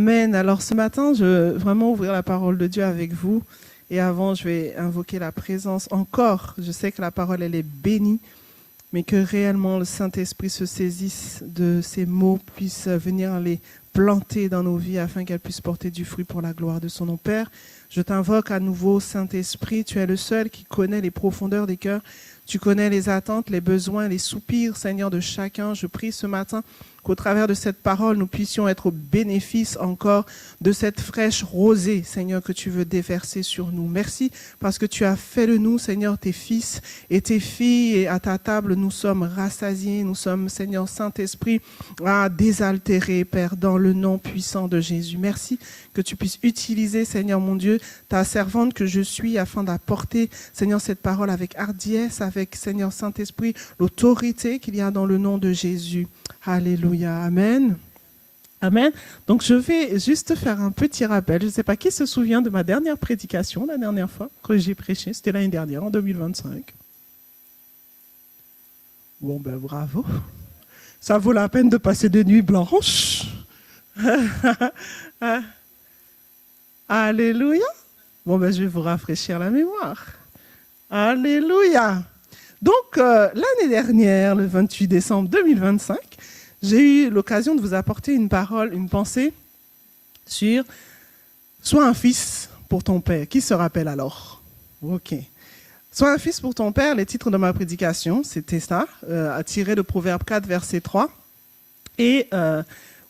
Amen. Alors ce matin, je veux vraiment ouvrir la parole de Dieu avec vous. Et avant, je vais invoquer la présence encore. Je sais que la parole, elle est bénie, mais que réellement le Saint-Esprit se saisisse de ces mots, puisse venir les planter dans nos vies afin qu'elles puissent porter du fruit pour la gloire de son nom. Père, je t'invoque à nouveau, Saint-Esprit. Tu es le seul qui connaît les profondeurs des cœurs. Tu connais les attentes, les besoins, les soupirs, Seigneur, de chacun. Je prie ce matin qu'au travers de cette parole, nous puissions être au bénéfice encore de cette fraîche rosée, Seigneur, que tu veux déverser sur nous. Merci parce que tu as fait de nous, Seigneur, tes fils et tes filles, et à ta table, nous sommes rassasiés, nous sommes, Seigneur Saint-Esprit, désaltérés, Père, dans le nom puissant de Jésus. Merci que tu puisses utiliser, Seigneur mon Dieu, ta servante que je suis, afin d'apporter, Seigneur, cette parole avec hardiesse, avec, Seigneur Saint-Esprit, l'autorité qu'il y a dans le nom de Jésus. Alléluia, amen. Amen. Donc je vais juste faire un petit rappel. Je ne sais pas qui se souvient de ma dernière prédication, la dernière fois que j'ai prêché. C'était l'année dernière, en 2025. Bon, ben bravo. Ça vaut la peine de passer des nuits blanches. Alléluia. Bon, ben je vais vous rafraîchir la mémoire. Alléluia. Donc, l'année dernière, le 28 décembre 2025, j'ai eu l'occasion de vous apporter une parole, une pensée sur « Sois un fils pour ton père ». Qui se rappelle alors? Ok. « Sois un fils pour ton père », les titres de ma prédication, c'était ça, tiré de Proverbe 4, verset 3, et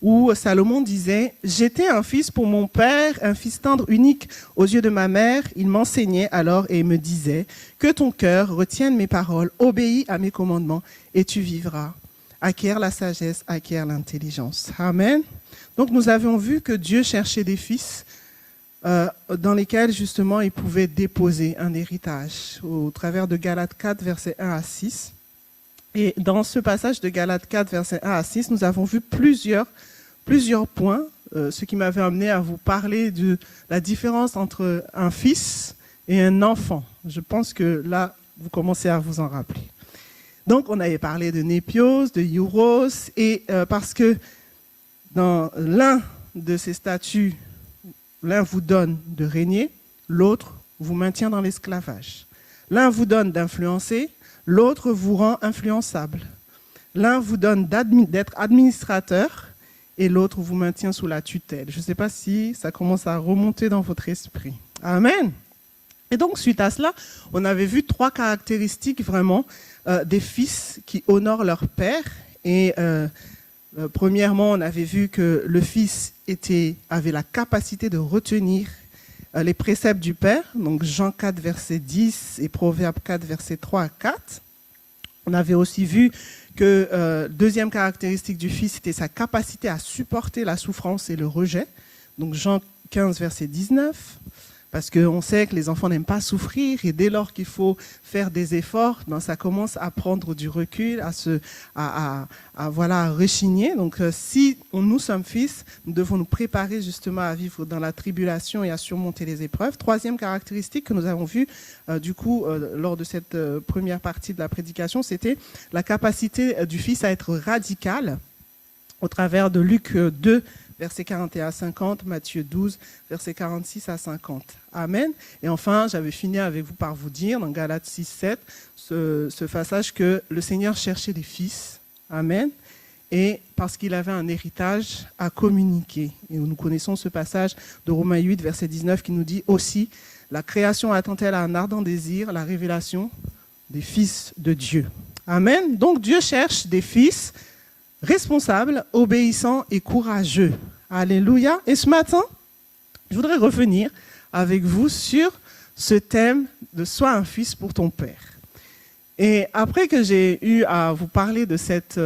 où Salomon disait « J'étais un fils pour mon père, un fils tendre unique aux yeux de ma mère. Il m'enseignait alors et me disait « Que ton cœur retienne mes paroles, obéis à mes commandements et tu vivras. Acquiert la sagesse, acquiert l'intelligence. » Amen. Donc nous avions vu que Dieu cherchait des fils dans lesquels justement il pouvait déposer un héritage au travers de Galates 4, versets 1 à 6. Et dans ce passage de Galates 4, versets 1 à 6, nous avons vu plusieurs points, ce qui m'avait amené à vous parler de la différence entre un fils et un enfant. Je pense que là, vous commencez à vous en rappeler. Donc, on avait parlé de népios, de iuros, et parce que dans l'un de ces statuts, l'un vous donne de régner, l'autre vous maintient dans l'esclavage. L'un vous donne d'influencer, l'autre vous rend influençable. L'un vous donne d'être administrateur et l'autre vous maintient sous la tutelle. Je ne sais pas si ça commence à remonter dans votre esprit. Amen. Et donc, suite à cela, on avait vu 3 caractéristiques vraiment des fils qui honorent leur père. Et premièrement, on avait vu que le fils avait la capacité de retenir les préceptes du père. Donc, Jean 4, verset 10 et Proverbe 4, verset 3 à 4. On avait aussi vu que deuxième caractéristique du fils, c'était sa capacité à supporter la souffrance et le rejet. Donc Jean 15, verset 19, parce qu'on sait que les enfants n'aiment pas souffrir et dès lors qu'il faut faire des efforts, ben, ça commence à prendre du recul, à rechigner. Donc si nous sommes fils, nous devons nous préparer justement à vivre dans la tribulation et à surmonter les épreuves. Troisième caractéristique que nous avons vue lors de cette première partie de la prédication, c'était la capacité du fils à être radical au travers de Luc 2, versets 41 à 50, Matthieu 12, versets 46 à 50. Amen. Et enfin, j'avais fini avec vous par vous dire, dans Galates 6, 7, ce passage que le Seigneur cherchait des fils. Amen. Et parce qu'il avait un héritage à communiquer. Et nous connaissons ce passage de Romains 8, verset 19, qui nous dit aussi, la création attend-elle à un ardent désir, la révélation des fils de Dieu. Amen. Donc Dieu cherche des fils responsables, obéissants et courageux. Alléluia. Et ce matin, je voudrais revenir avec vous sur ce thème de « Sois un fils pour ton père ». Et après que j'ai eu à vous parler de cette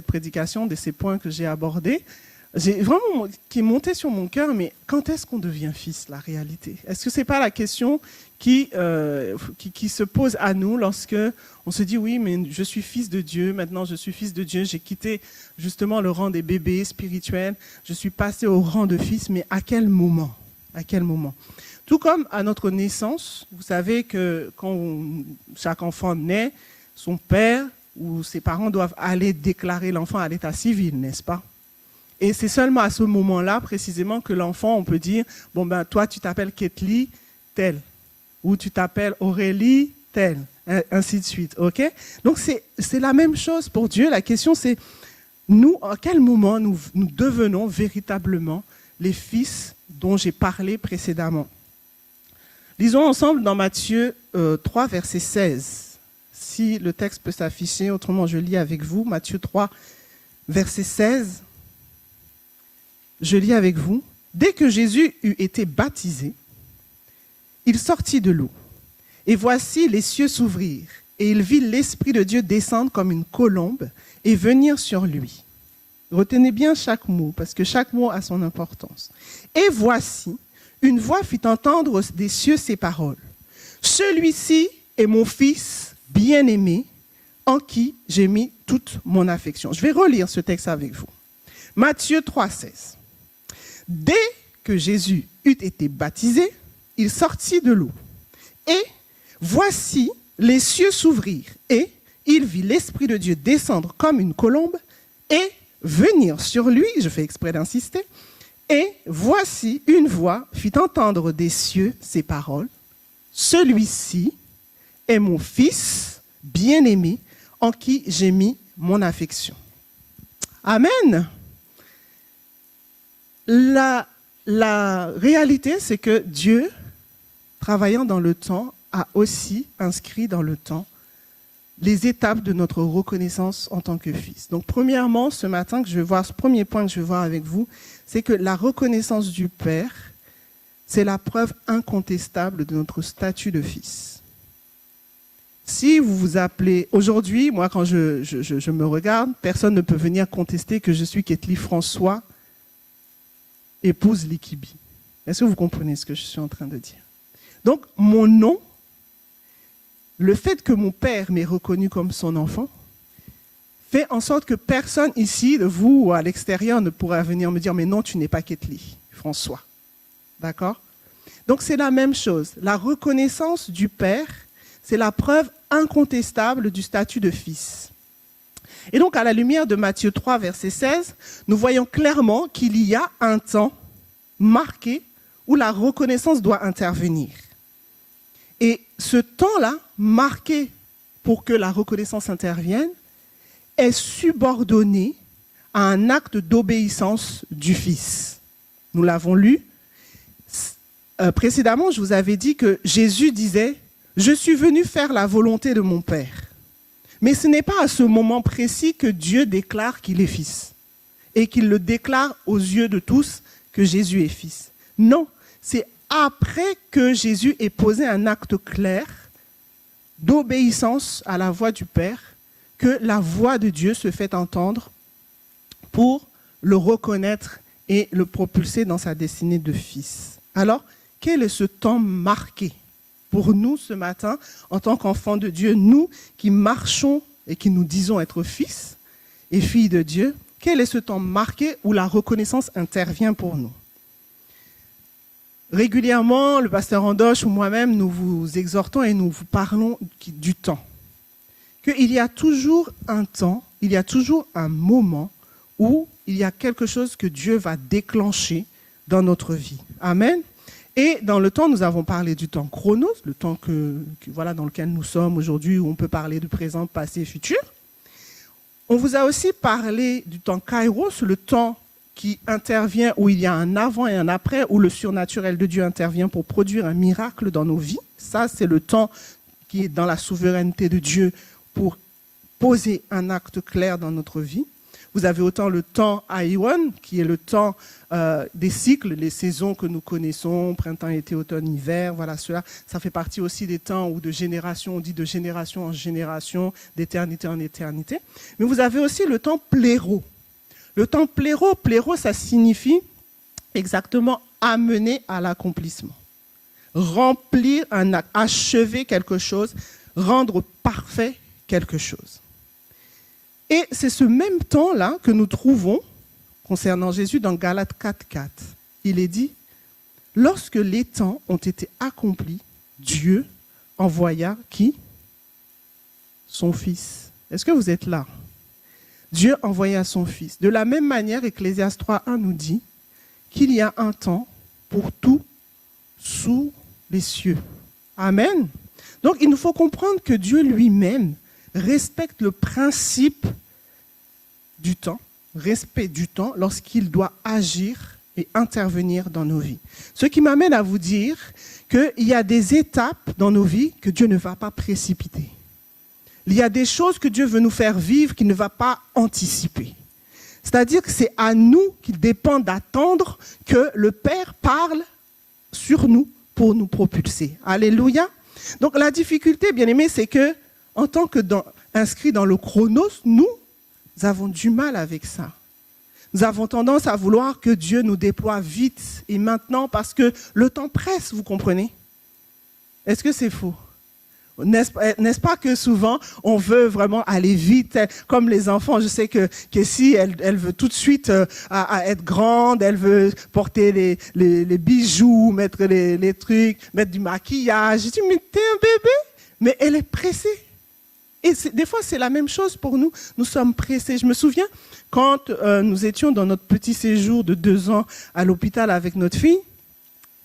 prédication, de ces points que j'ai abordés, j'ai vraiment qui est monté sur mon cœur, mais quand est-ce qu'on devient fils, la réalité? Est-ce que ce n'est pas la question qui se pose à nous lorsque on se dit oui, mais je suis fils de Dieu, maintenant je suis fils de Dieu, j'ai quitté justement le rang des bébés spirituels, je suis passé au rang de fils, mais à quel moment? À quel moment? Tout comme à notre naissance, vous savez que quand chaque enfant naît, son père ou ses parents doivent aller déclarer l'enfant à l'état civil, n'est-ce pas? Et c'est seulement à ce moment-là, précisément, que l'enfant, on peut dire, bon ben, toi, tu t'appelles Ketli, tel. Ou tu t'appelles Aurélie, tel. Ainsi de suite, ok? Donc, c'est la même chose pour Dieu. La question, c'est, nous, à quel moment nous devenons véritablement les fils dont j'ai parlé précédemment? Lisons ensemble dans Matthieu 3, verset 16. Si le texte peut s'afficher, autrement je lis avec vous. Matthieu 3, verset 16. Je lis avec vous. Dès que Jésus eut été baptisé, il sortit de l'eau. Et voici les cieux s'ouvrirent, et il vit l'Esprit de Dieu descendre comme une colombe et venir sur lui. Retenez bien chaque mot, parce que chaque mot a son importance. Et voici, une voix fit entendre des cieux ces paroles. Celui-ci est mon fils bien-aimé, en qui j'ai mis toute mon affection. Je vais relire ce texte avec vous. Matthieu 3, 16. Dès que Jésus eut été baptisé, il sortit de l'eau. Et voici, les cieux s'ouvrirent, et il vit l'Esprit de Dieu descendre comme une colombe et venir sur lui, je fais exprès d'insister, et voici, une voix fit entendre des cieux ces paroles. Celui-ci est mon fils bien-aimé, en qui j'ai mis mon affection. Amen. La réalité, c'est que Dieu, travaillant dans le temps, a aussi inscrit dans le temps les étapes de notre reconnaissance en tant que fils. Donc, premièrement, ce matin, ce premier point que je vais voir avec vous, c'est que la reconnaissance du Père, c'est la preuve incontestable de notre statut de fils. Si vous vous appelez, aujourd'hui, moi, quand je me regarde, personne ne peut venir contester que je suis Ketli François, épouse Likibi. Est-ce que vous comprenez ce que je suis en train de dire? Donc, mon nom, le fait que mon père m'ait reconnu comme son enfant, fait en sorte que personne ici, de vous ou à l'extérieur, ne pourra venir me dire « Mais non, tu n'es pas Ketli, François. » D'accord? Donc, c'est la même chose. La reconnaissance du père, c'est la preuve incontestable du statut de fils. Et donc, à la lumière de Matthieu 3, verset 16, nous voyons clairement qu'il y a un temps marqué où la reconnaissance doit intervenir. Et ce temps-là, marqué pour que la reconnaissance intervienne, est subordonné à un acte d'obéissance du Fils. Nous l'avons lu. Précédemment, je vous avais dit que Jésus disait « Je suis venu faire la volonté de mon Père ». Mais ce n'est pas à ce moment précis que Dieu déclare qu'il est Fils et qu'il le déclare aux yeux de tous que Jésus est Fils. Non, c'est après que Jésus ait posé un acte clair d'obéissance à la voix du Père que la voix de Dieu se fait entendre pour le reconnaître et le propulser dans sa destinée de fils. Alors, quel est ce temps marqué pour nous ce matin, en tant qu'enfants de Dieu, nous qui marchons et qui nous disons être fils et filles de Dieu, quel est ce temps marqué où la reconnaissance intervient pour nous? Régulièrement, le pasteur Andoche ou moi-même, nous vous exhortons et nous vous parlons du temps. Qu'il y a toujours un temps, il y a toujours un moment où il y a quelque chose que Dieu va déclencher dans notre vie. Amen. Et dans le temps, nous avons parlé du temps chronos, le temps voilà, dans lequel nous sommes aujourd'hui, où on peut parler du présent, passé, futur. On vous a aussi parlé du temps kairos, le temps qui intervient, où il y a un avant et un après, où le surnaturel de Dieu intervient pour produire un miracle dans nos vies. Ça, c'est le temps qui est dans la souveraineté de Dieu pour poser un acte clair dans notre vie. Vous avez autant le temps Aïwan, qui est le temps des cycles, les saisons que nous connaissons, printemps, été, automne, hiver, voilà cela. Ça fait partie aussi des temps où de génération, on dit de génération en génération, d'éternité en éternité. Mais vous avez aussi le temps pléro. Le temps pléro, ça signifie exactement amener à l'accomplissement. Remplir un acte, achever quelque chose, rendre parfait quelque chose. Et c'est ce même temps-là que nous trouvons concernant Jésus dans Galates 4.4. Il est dit, lorsque les temps ont été accomplis, Dieu envoya qui? Son Fils. Est-ce que vous êtes là? Dieu envoya son Fils. De la même manière, Ecclésiaste 3.1 nous dit qu'il y a un temps pour tout sous les cieux. Amen. Donc, il nous faut comprendre que Dieu lui-même respecte le principe du temps, respect du temps, lorsqu'il doit agir et intervenir dans nos vies. Ce qui m'amène à vous dire qu'il y a des étapes dans nos vies que Dieu ne va pas précipiter. Il y a des choses que Dieu veut nous faire vivre qu'il ne va pas anticiper. C'est-à-dire que c'est à nous qu'il dépend d'attendre que le Père parle sur nous pour nous propulser. Alléluia. Donc la difficulté, bien aimé, c'est que en tant que inscrits dans le chronos, nous avons du mal avec ça. Nous avons tendance à vouloir que Dieu nous déploie vite et maintenant parce que le temps presse, vous comprenez? Est-ce que c'est faux? N'est-ce pas que souvent, on veut vraiment aller vite, comme les enfants. Je sais que si elle veut tout de suite à être grande, elle veut porter les bijoux, mettre les trucs, mettre du maquillage. Je dis, mais t'es un bébé? Mais elle est pressée. Et des fois, c'est la même chose pour nous. Nous sommes pressés. Je me souviens, quand nous étions dans notre petit séjour de 2 ans à l'hôpital avec notre fille,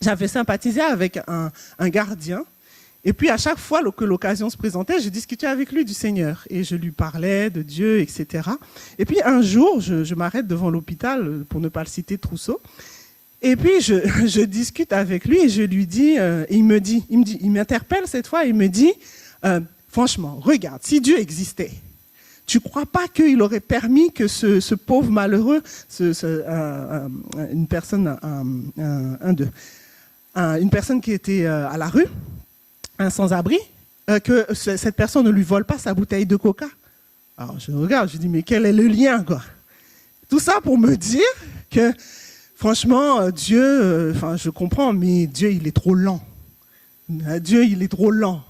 j'avais sympathisé avec un gardien. Et puis, à chaque fois que l'occasion se présentait, je discutais avec lui du Seigneur. Et je lui parlais de Dieu, etc. Et puis, un jour, je m'arrête devant l'hôpital, pour ne pas le citer, Trousseau. Et puis, je discute avec lui et je lui dis, il m'interpelle cette fois, il me dit, franchement, regarde, si Dieu existait, tu ne crois pas qu'il aurait permis que ce pauvre malheureux, une personne qui était à la rue, un sans-abri, que cette personne ne lui vole pas sa bouteille de coca? Alors je regarde, je dis, mais quel est le lien, quoi? Tout ça pour me dire que, franchement, Dieu, je comprends, mais Dieu, il est trop lent. Dieu, il est trop lent.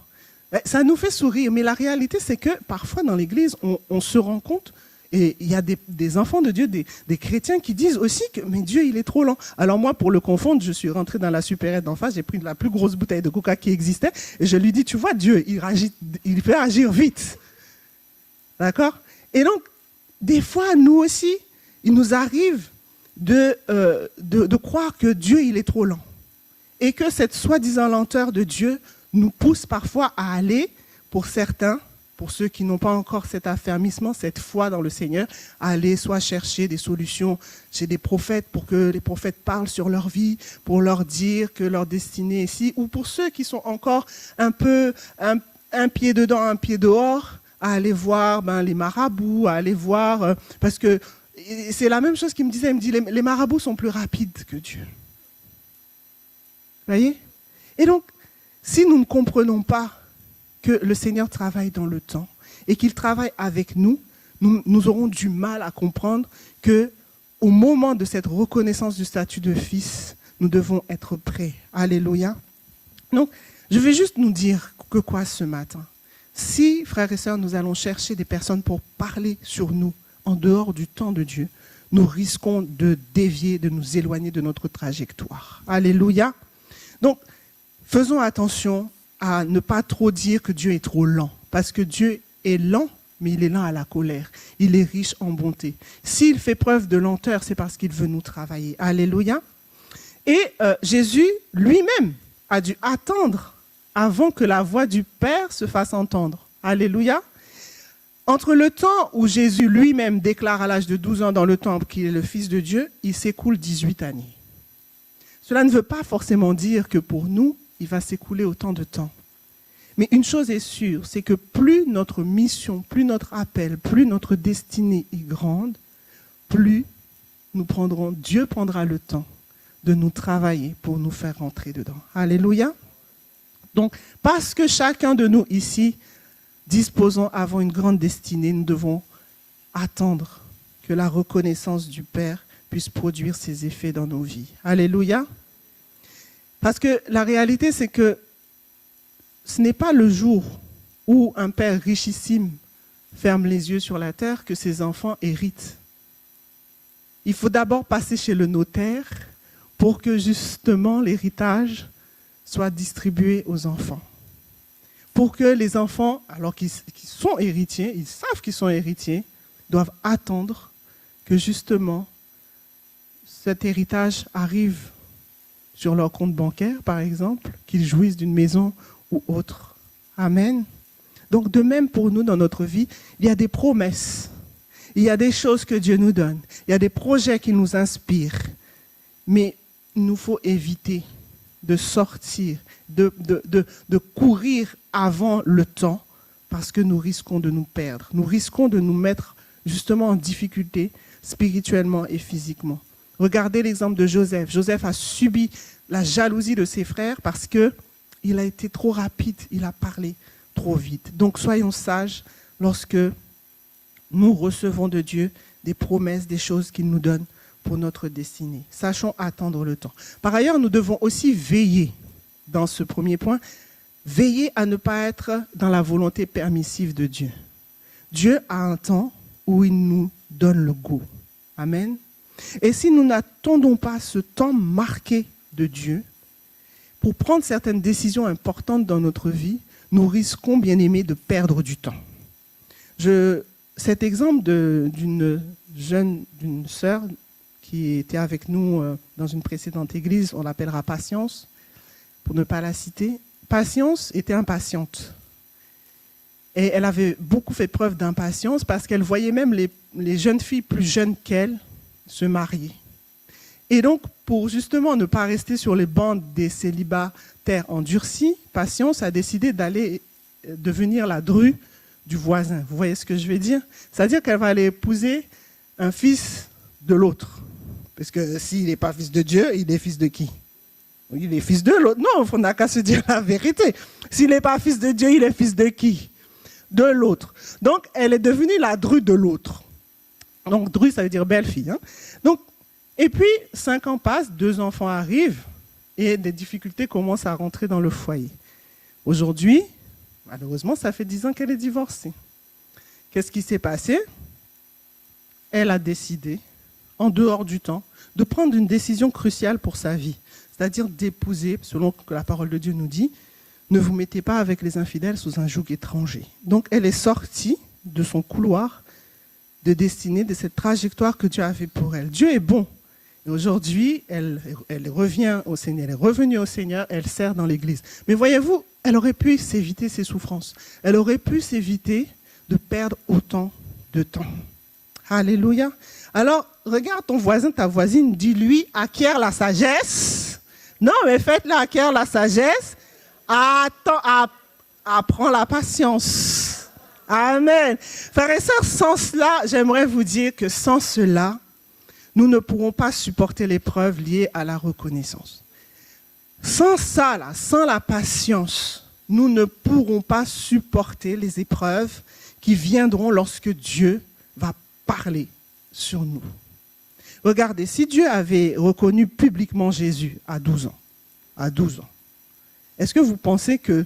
Ça nous fait sourire, mais la réalité, c'est que parfois dans l'église, on se rend compte, et il y a des enfants de Dieu, des chrétiens qui disent aussi que mais Dieu, il est trop lent. Alors moi, pour le confondre, je suis rentré dans la supérette d'en face, j'ai pris la plus grosse bouteille de coca qui existait, et je lui dis, tu vois, Dieu, il peut agir vite. D'accord? Et donc, des fois, nous aussi, il nous arrive de croire que Dieu, il est trop lent. Et que cette soi-disant lenteur de Dieu nous pousse parfois à aller, pour certains, pour ceux qui n'ont pas encore cet affermissement, cette foi dans le Seigneur, à aller soit chercher des solutions chez des prophètes pour que les prophètes parlent sur leur vie, pour leur dire que leur destinée est ici, ou pour ceux qui sont encore un peu un pied dedans, un pied dehors, à aller voir les marabouts, à aller voir, parce que c'est la même chose qu'il me disait, il me dit les marabouts sont plus rapides que Dieu. Vous voyez? Et donc, si nous ne comprenons pas que le Seigneur travaille dans le temps et qu'il travaille avec nous, nous aurons du mal à comprendre qu'au moment de cette reconnaissance du statut de fils, nous devons être prêts. Alléluia. Donc, je vais juste nous dire que quoi ce matin? Si, frères et sœurs, nous allons chercher des personnes pour parler sur nous en dehors du temps de Dieu, nous risquons de dévier, de nous éloigner de notre trajectoire. Alléluia. Donc, faisons attention à ne pas trop dire que Dieu est trop lent, parce que Dieu est lent, mais il est lent à la colère. Il est riche en bonté. S'il fait preuve de lenteur, c'est parce qu'il veut nous travailler. Alléluia. Et Jésus lui-même a dû attendre avant que la voix du Père se fasse entendre. Alléluia. Entre le temps où Jésus lui-même déclare à l'âge de 12 ans dans le temple qu'il est le Fils de Dieu, il s'écoule 18 années. Cela ne veut pas forcément dire que pour nous, il va s'écouler autant de temps. Mais une chose est sûre, c'est que plus notre mission, plus notre appel, plus notre destinée est grande, plus Dieu prendra le temps de nous travailler pour nous faire rentrer dedans. Alléluia. Donc, parce que chacun de nous ici, disposons avant une grande destinée, nous devons attendre que la reconnaissance du Père puisse produire ses effets dans nos vies. Alléluia. Parce que la réalité, c'est que ce n'est pas le jour où un père richissime ferme les yeux sur la terre que ses enfants héritent. Il faut d'abord passer chez le notaire pour que justement l'héritage soit distribué aux enfants. Pour que les enfants, alors qu'ils sont héritiers, ils savent qu'ils sont héritiers, doivent attendre que justement cet héritage arrive sur leur compte bancaire, par exemple, qu'ils jouissent d'une maison ou autre. Amen. Donc de même pour nous dans notre vie, il y a des promesses, il y a des choses que Dieu nous donne, il y a des projets qui nous inspirent, mais il nous faut éviter de sortir, de courir avant le temps, parce que nous risquons de nous perdre. Nous risquons de nous mettre justement en difficulté spirituellement et physiquement. Regardez l'exemple de Joseph. Joseph a subi la jalousie de ses frères parce qu'il a été trop rapide, il a parlé trop vite. Donc soyons sages lorsque nous recevons de Dieu des promesses, des choses qu'il nous donne pour notre destinée. Sachons attendre le temps. Par ailleurs, nous devons aussi veiller dans ce premier point, veiller à ne pas être dans la volonté permissive de Dieu. Dieu a un temps où il nous donne le go. Amen. Et si nous n'attendons pas ce temps marqué de Dieu pour prendre certaines décisions importantes dans notre vie, nous risquons, bien aimés, de perdre du temps. Cet exemple d'une sœur qui était avec nous dans une précédente église, on l'appellera Patience, pour ne pas la citer. Patience était impatiente. Et elle avait beaucoup fait preuve d'impatience parce qu'elle voyait même les jeunes filles plus jeunes qu'elle se marier. Et donc, pour justement ne pas rester sur les bancs des célibataires endurcis, Patience a décidé d'aller devenir la Dru du voisin. Vous voyez ce que je veux dire? C'est-à-dire qu'elle va aller épouser un fils de l'autre. Parce que s'il n'est pas fils de Dieu, il est fils de qui? Il est fils de l'autre. Non, on n'a qu'à se dire la vérité. S'il n'est pas fils de Dieu, il est fils de qui? De l'autre. Donc, elle est devenue la Dru de l'autre. Donc, Dru, ça veut dire belle-fille. Hein? Donc, et puis, 5 ans passent, 2 enfants arrivent, et des difficultés commencent à rentrer dans le foyer. Aujourd'hui, malheureusement, ça fait 10 ans qu'elle est divorcée. Qu'est-ce qui s'est passé? Elle a décidé, en dehors du temps, de prendre une décision cruciale pour sa vie, c'est-à-dire d'épouser, selon ce que la parole de Dieu nous dit, ne vous mettez pas avec les infidèles sous un joug étranger. Donc, elle est sortie de son couloir de destinée, de cette trajectoire que Dieu a fait pour elle. Dieu est bon. Et aujourd'hui, elle revient au Seigneur, elle est revenue au Seigneur, elle sert dans l'église. Mais voyez-vous, elle aurait pu s'éviter ses souffrances. Elle aurait pu s'éviter de perdre autant de temps. Alléluia. Alors, regarde ton voisin, ta voisine, dis-lui, acquiert la sagesse. Non, mais faites-le acquiert la sagesse. Apprends la patience. Amen. Frères et sœurs, sans cela, j'aimerais vous dire que sans cela, nous ne pourrons pas supporter l'épreuve liée à la reconnaissance. Sans ça, là, sans la patience, nous ne pourrons pas supporter les épreuves qui viendront lorsque Dieu va parler sur nous. Regardez, si Dieu avait reconnu publiquement Jésus à 12 ans, est-ce que vous pensez que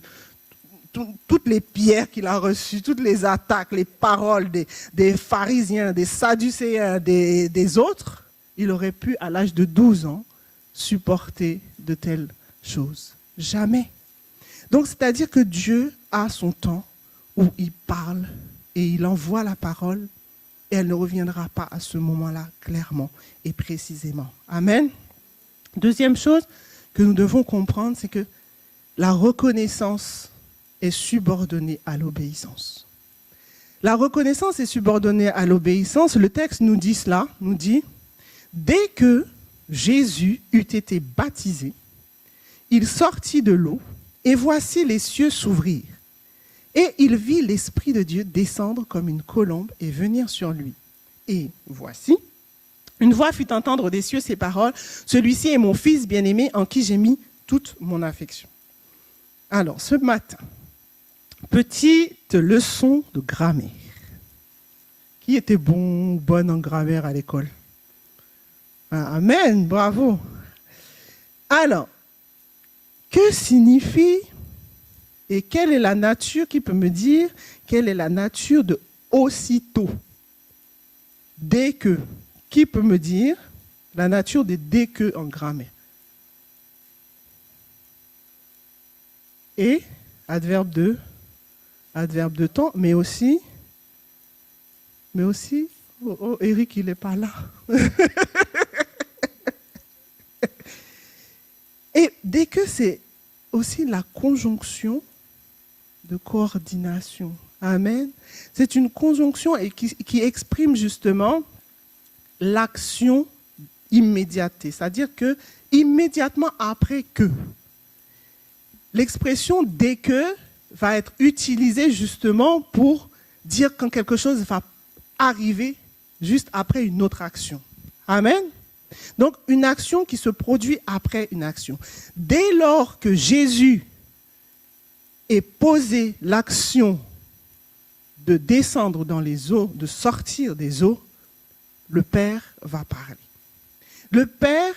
toutes les pierres qu'il a reçues, toutes les attaques, les paroles des pharisiens, des sadducéens, des autres, il aurait pu, à l'âge de 12 ans, supporter de telles choses? Jamais. Donc, c'est-à-dire que Dieu a son temps où il parle et il envoie la parole et elle ne reviendra pas à ce moment-là clairement et précisément. Amen. Deuxième chose que nous devons comprendre, c'est que la reconnaissance est subordonnée à l'obéissance. La reconnaissance est subordonnée à l'obéissance. Le texte nous dit cela, nous dit, dès que Jésus eut été baptisé, il sortit de l'eau et voici les cieux s'ouvrir. Et il vit l'Esprit de Dieu descendre comme une colombe et venir sur lui. Et voici, une voix fit entendre des cieux ces paroles, celui-ci est mon fils bien-aimé en qui j'ai mis toute mon affection. Alors, ce matin, petite leçon de grammaire. Qui était bon ou bonne en grammaire à l'école? Amen, bravo. Alors, que signifie et quelle est la nature, qui peut me dire quelle est la nature de aussitôt? Dès que. Qui peut me dire la nature de dès que en grammaire? Et adverbe de temps, mais aussi Oh, Eric, il n'est pas là. Et dès que c'est aussi la conjonction de coordination. Amen. C'est une conjonction qui exprime justement l'action immédiatée. C'est-à-dire que immédiatement après que. L'expression dès que va être utilisée justement pour dire quand quelque chose va arriver juste après une autre action. Amen. Donc, une action qui se produit après une action. Dès lors que Jésus ait posé l'action de descendre dans les eaux, de sortir des eaux, le Père va parler. Le Père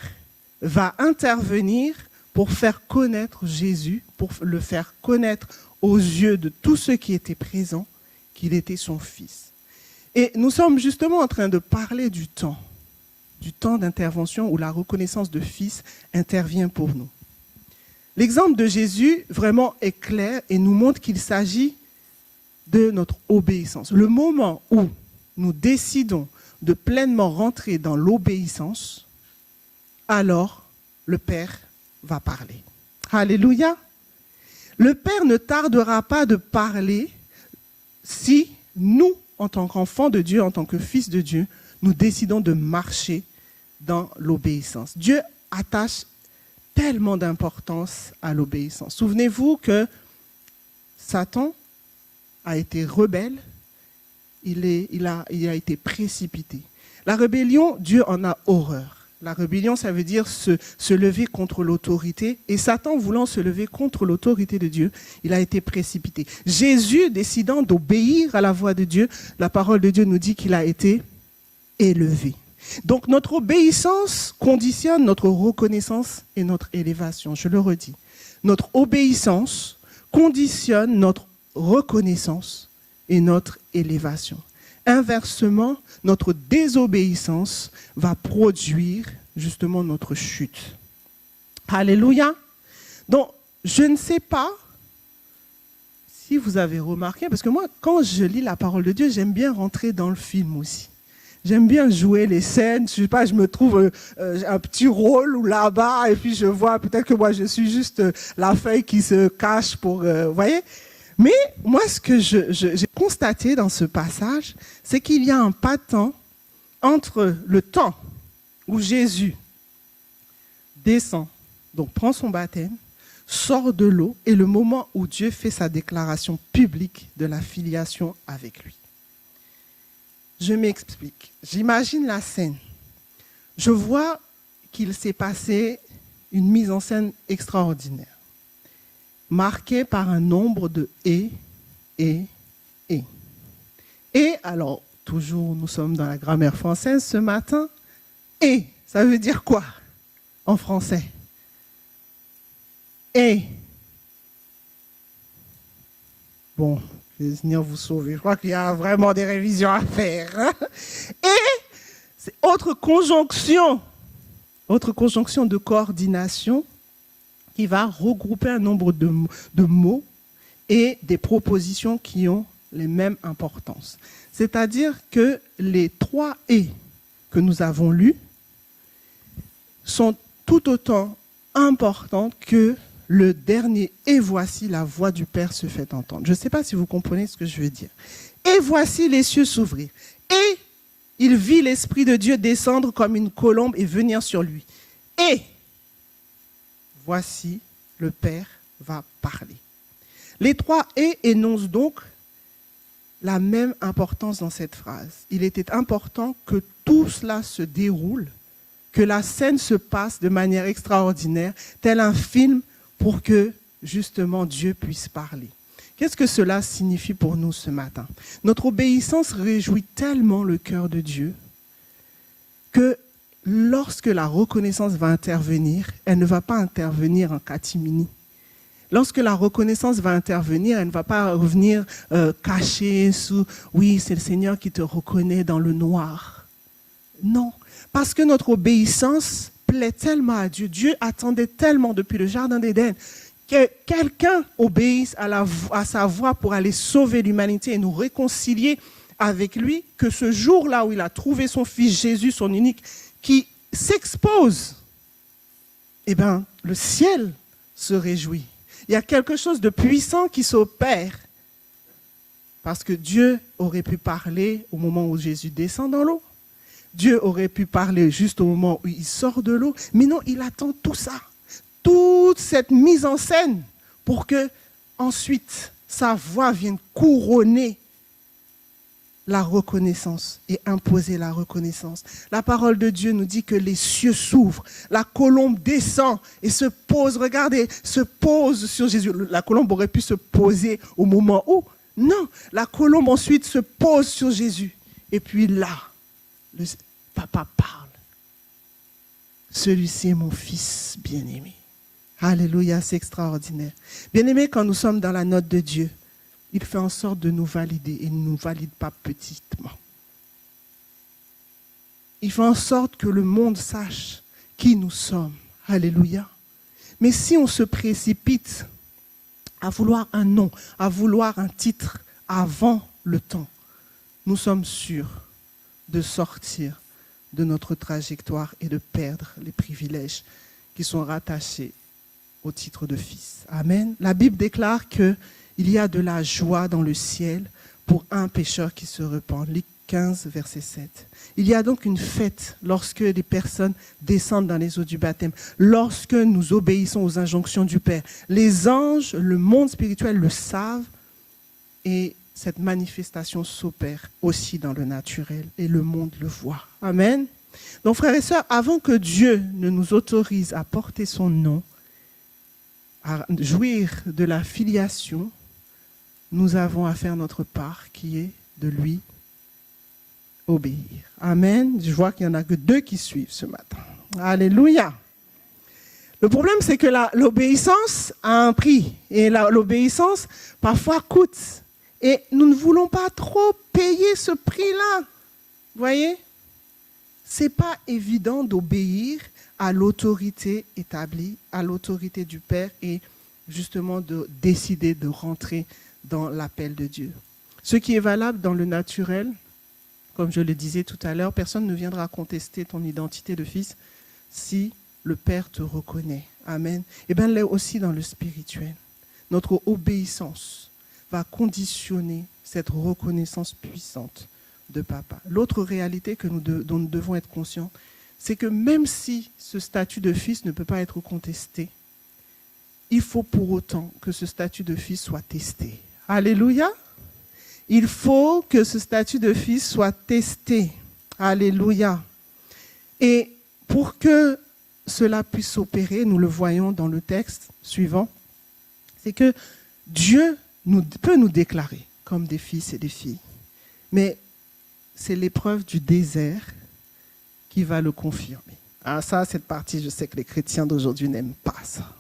va intervenir pour faire connaître Jésus, pour le faire connaître aux yeux de tous ceux qui étaient présents, qu'il était son Fils. Et nous sommes justement en train de parler du temps d'intervention où la reconnaissance de Fils intervient pour nous. L'exemple de Jésus vraiment est clair et nous montre qu'il s'agit de notre obéissance. Le moment où nous décidons de pleinement rentrer dans l'obéissance, alors le Père va parler. Alléluia. Le Père ne tardera pas de parler si nous, en tant qu'enfants de Dieu, en tant que fils de Dieu, nous décidons de marcher dans l'obéissance. Dieu attache tellement d'importance à l'obéissance. Souvenez-vous que Satan a été rebelle, il a été précipité. La rébellion, Dieu en a horreur. La rébellion, ça veut dire se lever contre l'autorité. Et Satan, voulant se lever contre l'autorité de Dieu, il a été précipité. Jésus, décidant d'obéir à la voix de Dieu, la parole de Dieu nous dit qu'il a été élevé. Donc notre obéissance conditionne notre reconnaissance et notre élévation. Je le redis. Notre obéissance conditionne notre reconnaissance et notre élévation. Inversement, notre désobéissance va produire justement notre chute. Alléluia. Donc, je ne sais pas si vous avez remarqué, parce que moi, quand je lis la parole de Dieu, j'aime bien rentrer dans le film aussi. J'aime bien jouer les scènes. Je sais pas, je me trouve un petit rôle ou là-bas, et puis je vois, peut-être que moi, je suis juste la feuille qui se cache pour, vous voyez. Mais moi, ce que j'ai constaté dans ce passage, c'est qu'il y a un pas de temps entre le temps où Jésus descend, donc prend son baptême, sort de l'eau, et le moment où Dieu fait sa déclaration publique de la filiation avec lui. Je m'explique. J'imagine la scène. Je vois qu'il s'est passé une mise en scène extraordinaire, marquée par un nombre de « et ». Et alors, toujours, nous sommes dans la grammaire française ce matin. « Et », ça veut dire quoi en français? « Et ». Bon, je vais venir vous sauver. Je crois qu'il y a vraiment des révisions à faire. Hein? Et, c'est autre conjonction de coordination qui va regrouper un nombre de mots et des propositions qui ont les mêmes importances. C'est-à-dire que les 3 « et » que nous avons lus sont tout autant importantes que le dernier « et voici la voix du Père se fait entendre ». Je ne sais pas si vous comprenez ce que je veux dire. « Et voici les cieux s'ouvrir. Et il vit l'Esprit de Dieu descendre comme une colombe et venir sur lui. Et voici, le Père va parler. » Les 3 « et » énoncent donc la même importance dans cette phrase. Il était important que tout cela se déroule, que la scène se passe de manière extraordinaire, tel un film, pour que justement Dieu puisse parler. Qu'est-ce que cela signifie pour nous ce matin? Notre obéissance réjouit tellement le cœur de Dieu que lorsque la reconnaissance va intervenir, elle ne va pas intervenir en catimini. Lorsque la reconnaissance va intervenir, elle ne va pas revenir cachée sous « oui, c'est le Seigneur qui te reconnaît dans le noir ». Non, parce que notre obéissance plaît tellement à Dieu. Dieu attendait tellement depuis le Jardin d'Éden que quelqu'un obéisse à sa voix pour aller sauver l'humanité et nous réconcilier avec lui, que ce jour-là où il a trouvé son fils Jésus, son unique, qui s'expose, eh bien, le ciel se réjouit. Il y a quelque chose de puissant qui s'opère. Parce que Dieu aurait pu parler au moment où Jésus descend dans l'eau. Dieu aurait pu parler juste au moment où il sort de l'eau. Mais non, il attend tout ça. Toute cette mise en scène pour que ensuite sa voix vienne couronner la reconnaissance et imposer la reconnaissance. La parole de Dieu nous dit que les cieux s'ouvrent, la colombe descend et se pose, regardez, se pose sur Jésus. La colombe aurait pu se poser au moment où? Non, la colombe ensuite se pose sur Jésus. Et puis là, le papa parle. Celui-ci est mon fils bien-aimé. Alléluia, c'est extraordinaire. Bien-aimé, quand nous sommes dans la note de Dieu, il fait en sorte de nous valider et ne nous valide pas petitement. Il fait en sorte que le monde sache qui nous sommes. Alléluia. Mais si on se précipite à vouloir un nom, à vouloir un titre avant le temps, nous sommes sûrs de sortir de notre trajectoire et de perdre les privilèges qui sont rattachés au titre de fils. Amen. La Bible déclare qu'il y a de la joie dans le ciel pour un pécheur qui se repent. Luc 15, verset 7. Il y a donc une fête lorsque les personnes descendent dans les eaux du baptême, lorsque nous obéissons aux injonctions du Père. Les anges, le monde spirituel le savent et cette manifestation s'opère aussi dans le naturel et le monde le voit. Amen. Donc frères et sœurs, avant que Dieu ne nous autorise à porter son nom, à jouir de la filiation, nous avons à faire notre part qui est de lui obéir. Amen. Je vois qu'il n'y en a que 2 qui suivent ce matin. Alléluia. Le problème, c'est que l'obéissance a un prix. Et l'obéissance, parfois, coûte. Et nous ne voulons pas trop payer ce prix-là. Vous voyez? Ce n'est pas évident d'obéir à l'autorité établie, à l'autorité du Père et justement de décider de rentrer dans l'appel de Dieu. Ce qui est valable dans le naturel, comme je le disais tout à l'heure, personne ne viendra contester ton identité de fils si le Père te reconnaît. Amen. Et bien, là aussi dans le spirituel. Notre obéissance va conditionner cette reconnaissance puissante de papa. L'autre réalité dont nous devons être conscients, c'est que même si ce statut de fils ne peut pas être contesté, il faut pour autant que ce statut de fils soit testé. Alléluia. Il faut que ce statut de fils soit testé. Alléluia. Et pour que cela puisse s'opérer, nous le voyons dans le texte suivant, c'est que Dieu peut nous déclarer comme des fils et des filles. Mais c'est l'épreuve du désert qui va le confirmer. Ah, ça, cette partie, je sais que les chrétiens d'aujourd'hui n'aiment pas ça.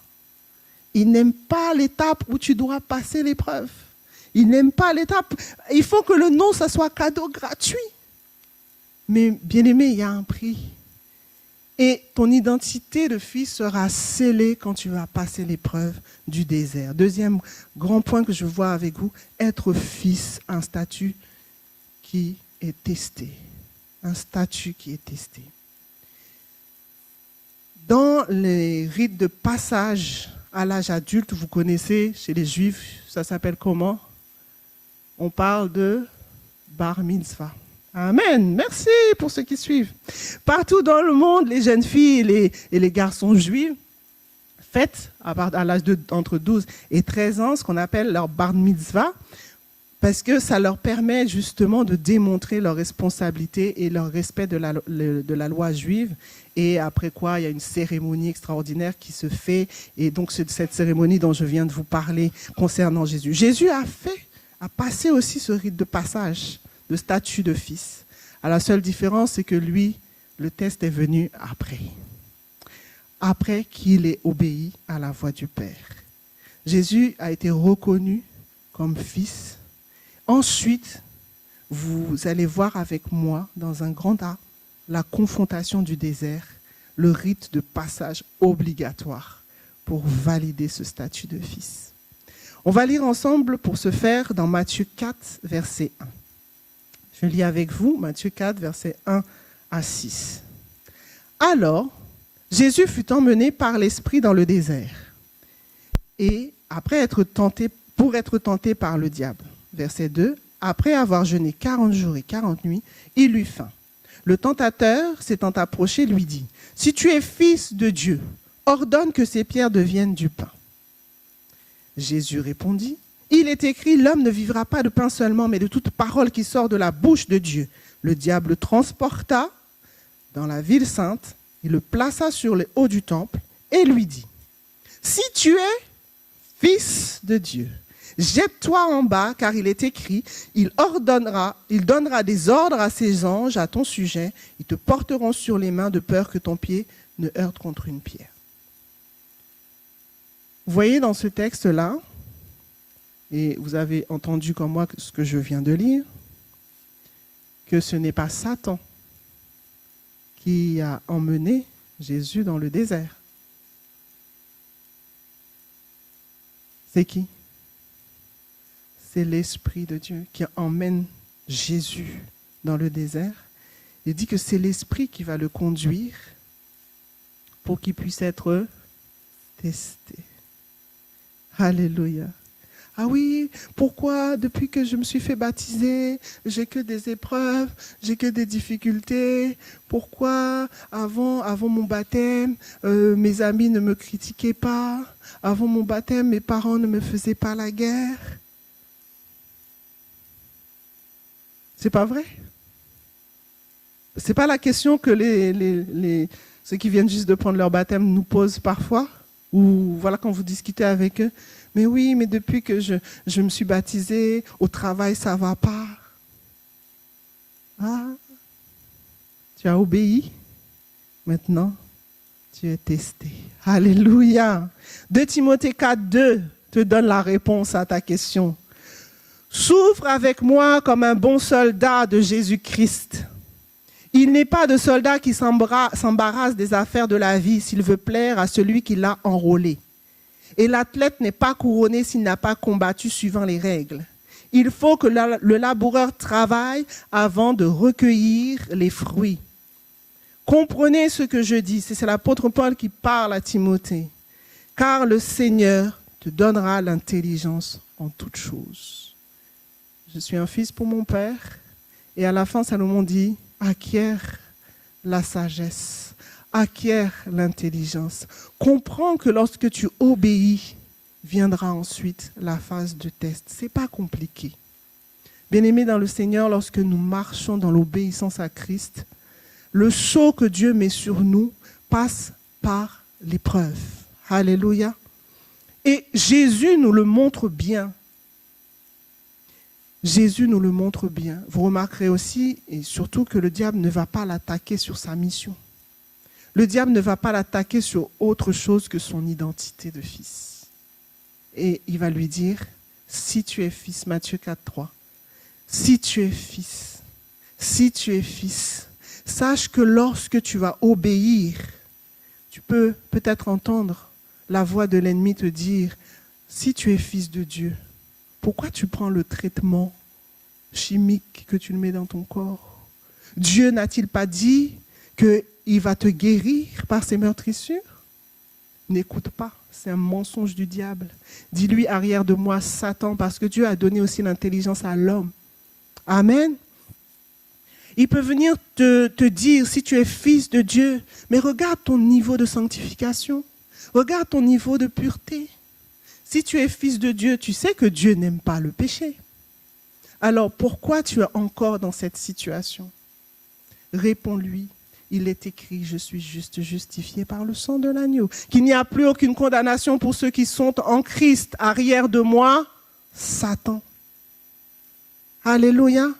Ils n'aiment pas l'étape où tu dois passer l'épreuve. Ils n'aiment pas l'étape. Il faut que le nom, ça soit cadeau gratuit. Mais bien aimé, il y a un prix. Et ton identité de fils sera scellée quand tu vas passer l'épreuve du désert. Deuxième grand point que je vois avec vous, être fils, un statut qui est testé. Un statut qui est testé. Dans les rites de passage à l'âge adulte, vous connaissez, chez les Juifs, ça s'appelle comment? On parle de bar mitzvah. Amen. Merci pour ceux qui suivent. Partout dans le monde, les jeunes filles et les garçons juifs fêtent à l'âge entre 12 et 13 ans ce qu'on appelle leur bar mitzvah parce que ça leur permet justement de démontrer leur responsabilité et leur respect de la loi juive. Et après quoi, il y a une cérémonie extraordinaire qui se fait. Et donc, c'est cette cérémonie dont je viens de vous parler concernant Jésus. Jésus a passé aussi ce rite de passage, de statut de fils. À la seule différence, c'est que lui, le test est venu après. Après qu'il ait obéi à la voix du Père. Jésus a été reconnu comme fils. Ensuite, vous allez voir avec moi, dans un grand A, la confrontation du désert, le rite de passage obligatoire pour valider ce statut de fils. On va lire ensemble pour ce faire dans Matthieu 4, verset 1. Je lis avec vous Matthieu 4, versets 1 à 6. Alors, Jésus fut emmené par l'Esprit dans le désert, et pour être tenté par le diable. Verset 2, après avoir jeûné 40 jours et 40 nuits, il eut faim. Le tentateur, s'étant approché, lui dit, « Si tu es fils de Dieu, ordonne que ces pierres deviennent du pain. » Jésus répondit, « Il est écrit, l'homme ne vivra pas de pain seulement, mais de toute parole qui sort de la bouche de Dieu. » Le diable le transporta dans la ville sainte, il le plaça sur le haut du temple et lui dit, « Si tu es fils de Dieu, jette-toi en bas, car il est écrit, il donnera des ordres à ses anges à ton sujet, ils te porteront sur les mains de peur que ton pied ne heurte contre une pierre. » Vous voyez dans ce texte-là, et vous avez entendu comme moi ce que je viens de lire, que ce n'est pas Satan qui a emmené Jésus dans le désert. C'est qui? C'est l'Esprit de Dieu qui emmène Jésus dans le désert. Il dit que c'est l'Esprit qui va le conduire pour qu'il puisse être testé. Alléluia. Ah oui, pourquoi depuis que je me suis fait baptiser, j'ai que des épreuves, j'ai que des difficultés? Pourquoi avant mon baptême, mes amis ne me critiquaient pas? Avant mon baptême, mes parents ne me faisaient pas la guerre? C'est pas vrai? C'est pas la question que ceux qui viennent juste de prendre leur baptême nous posent parfois? Ou voilà, quand vous discutez avec eux, mais oui, mais depuis que je me suis baptisée, au travail, ça ne va pas. Ah, tu as obéi, maintenant, tu es testé. Alléluia. 2 Timothée 4, 2 te donne la réponse à ta question. Souffre avec moi comme un bon soldat de Jésus-Christ. Il n'est pas de soldat qui s'embarrasse des affaires de la vie s'il veut plaire à celui qui l'a enrôlé. Et l'athlète n'est pas couronné s'il n'a pas combattu suivant les règles. Il faut que le laboureur travaille avant de recueillir les fruits. Comprenez ce que je dis, c'est l'apôtre Paul qui parle à Timothée. Car le Seigneur te donnera l'intelligence en toutes choses. Je suis un fils pour mon père. Et à la fin, Salomon dit, acquiert la sagesse, acquiert l'intelligence. Comprends que lorsque tu obéis, viendra ensuite la phase de test. Ce n'est pas compliqué. Bien-aimés dans le Seigneur, lorsque nous marchons dans l'obéissance à Christ, le sceau que Dieu met sur nous passe par l'épreuve. Alléluia. Et Jésus nous le montre bien. Jésus nous le montre bien. Vous remarquerez aussi, et surtout, que le diable ne va pas l'attaquer sur sa mission. Le diable ne va pas l'attaquer sur autre chose que son identité de fils. Et il va lui dire, si tu es fils, Matthieu 4, 3, si tu es fils, sache que lorsque tu vas obéir, tu peux peut-être entendre la voix de l'ennemi te dire, si tu es fils de Dieu, pourquoi tu prends le traitement chimique que tu le mets dans ton corps? Dieu n'a-t-il pas dit qu'il va te guérir par ses meurtrissures? N'écoute pas, c'est un mensonge du diable. Dis-lui, arrière de moi, Satan, parce que Dieu a donné aussi l'intelligence à l'homme. Amen. Il peut venir te dire, si tu es fils de Dieu, mais regarde ton niveau de sanctification, regarde ton niveau de pureté. Si tu es fils de Dieu, tu sais que Dieu n'aime pas le péché. Alors pourquoi tu es encore dans cette situation? Réponds-lui, il est écrit, je suis juste justifié par le sang de l'agneau. Qu'il n'y a plus aucune condamnation pour ceux qui sont en Christ. Arrière de moi, Satan. Alléluia.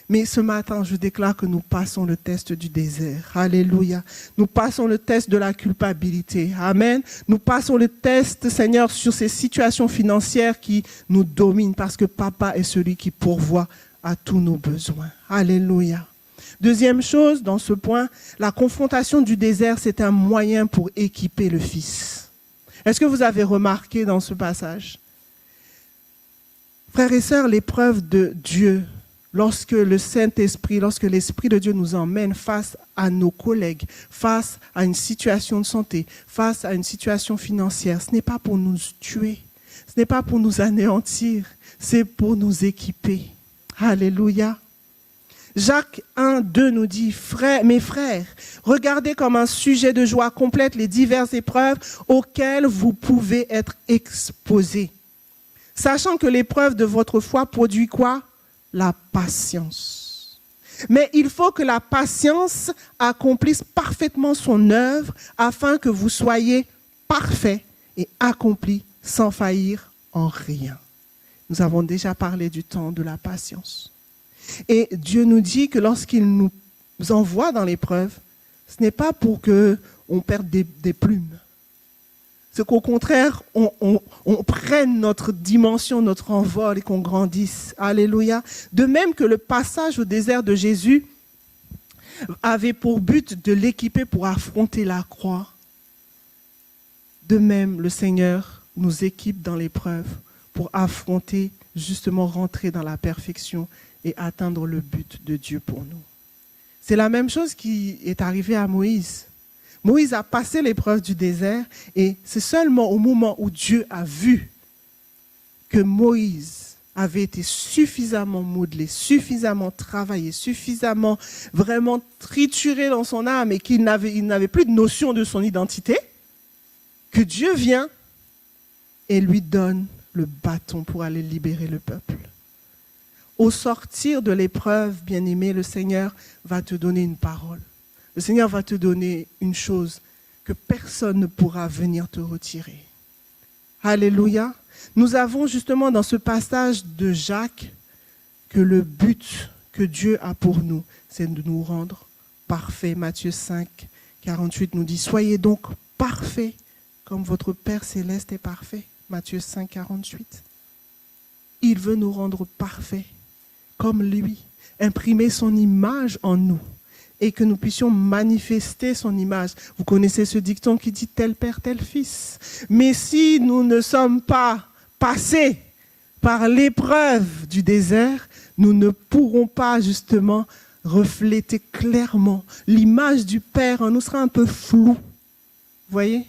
Mais ce matin, je déclare que nous passons le test du désert. Alléluia. Nous passons le test de la culpabilité. Amen. Nous passons le test, Seigneur, sur ces situations financières qui nous dominent parce que Papa est celui qui pourvoit à tous nos besoins. Alléluia. Deuxième chose, dans ce point, la confrontation du désert, c'est un moyen pour équiper le Fils. Est-ce que vous avez remarqué dans ce passage? Frères et sœurs, l'épreuve de Dieu, lorsque le Saint-Esprit, lorsque l'Esprit de Dieu nous emmène face à nos collègues, face à une situation de santé, face à une situation financière, ce n'est pas pour nous tuer, ce n'est pas pour nous anéantir, c'est pour nous équiper. Alléluia. Jacques 1, 2 nous dit, mes frères, regardez comme un sujet de joie complète les diverses épreuves auxquelles vous pouvez être exposés. Sachant que l'épreuve de votre foi produit quoi? La patience. Mais il faut que la patience accomplisse parfaitement son œuvre afin que vous soyez parfaits et accomplis sans faillir en rien. Nous avons déjà parlé du temps de la patience. Et Dieu nous dit que lorsqu'il nous envoie dans l'épreuve, ce n'est pas pour qu'on perde des plumes. C'est qu'au contraire, on prenne notre dimension, notre envol et qu'on grandisse. Alléluia. De même que le passage au désert de Jésus avait pour but de l'équiper pour affronter la croix. De même, le Seigneur nous équipe dans l'épreuve pour affronter, justement rentrer dans la perfection et atteindre le but de Dieu pour nous. C'est la même chose qui est arrivée à Moïse. Moïse a passé l'épreuve du désert et c'est seulement au moment où Dieu a vu que Moïse avait été suffisamment modelé, suffisamment travaillé, suffisamment vraiment trituré dans son âme et qu'il n'avait plus de notion de son identité, que Dieu vient et lui donne le bâton pour aller libérer le peuple. Au sortir de l'épreuve, bien-aimé, le Seigneur va te donner une parole. Le Seigneur va te donner une chose que personne ne pourra venir te retirer. Alléluia. Nous avons justement dans ce passage de Jacques que le but que Dieu a pour nous, c'est de nous rendre parfaits. Matthieu 5, 48 nous dit « Soyez donc parfaits comme votre Père céleste est parfait. » Matthieu 5, 48. Il veut nous rendre parfaits comme lui, imprimer son image en nous et que nous puissions manifester son image. Vous connaissez ce dicton qui dit tel père, tel fils. Mais si nous ne sommes pas passés par l'épreuve du désert, nous ne pourrons pas justement refléter clairement l'image du Père. On nous sera un peu flou. Vous voyez?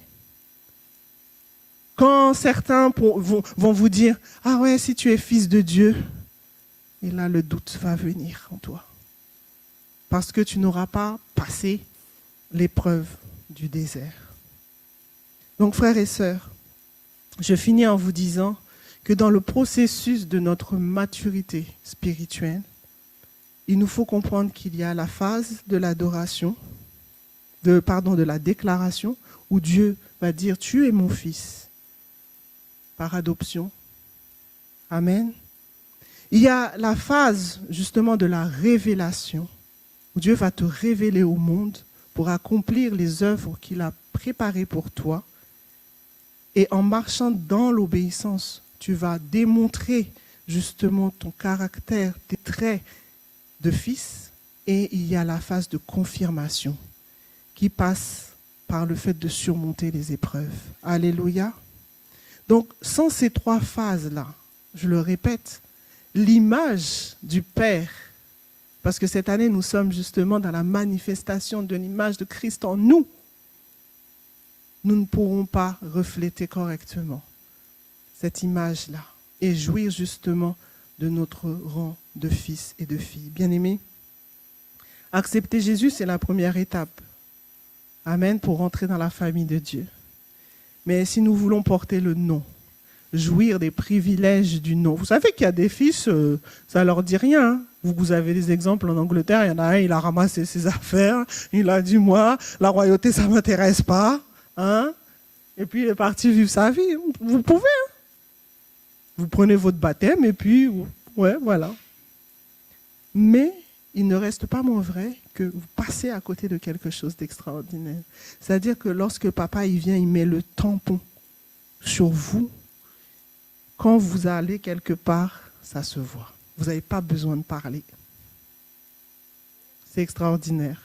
Quand certains vont vous dire « Ah ouais, si tu es fils de Dieu », et là, le doute va venir en toi. Parce que tu n'auras pas passé l'épreuve du désert. Donc, frères et sœurs, je finis en vous disant que dans le processus de notre maturité spirituelle, il nous faut comprendre qu'il y a la phase de l'adoration, de la déclaration, où Dieu va dire « Tu es mon fils » par adoption. Amen. Il y a la phase justement de la révélation, où Dieu va te révéler au monde pour accomplir les œuvres qu'il a préparées pour toi. Et en marchant dans l'obéissance, tu vas démontrer justement ton caractère, tes traits de fils. Et il y a la phase de confirmation qui passe par le fait de surmonter les épreuves. Alléluia. Donc, sans ces trois phases-là, je le répète, l'image du Père, parce que cette année, nous sommes justement dans la manifestation de l'image de Christ en nous, nous ne pourrons pas refléter correctement cette image-là et jouir justement de notre rang de fils et de filles. Bien-aimés, accepter Jésus, c'est la première étape. Amen, pour rentrer dans la famille de Dieu. Mais si nous voulons porter le nom, jouir des privilèges du nom. Vous savez qu'il y a des fils, ça leur dit rien. Hein. Vous avez des exemples en Angleterre, il y en a un, il a ramassé ses affaires, il a dit, moi, la royauté, ça ne m'intéresse pas. Hein. Et puis, il est parti vivre sa vie. Vous pouvez. Hein. Vous prenez votre baptême et puis, ouais, voilà. Mais il ne reste pas moins vrai que vous passez à côté de quelque chose d'extraordinaire. C'est-à-dire que lorsque papa, il vient, il met le tampon sur vous, quand vous allez quelque part, ça se voit. Vous n'avez pas besoin de parler. C'est extraordinaire.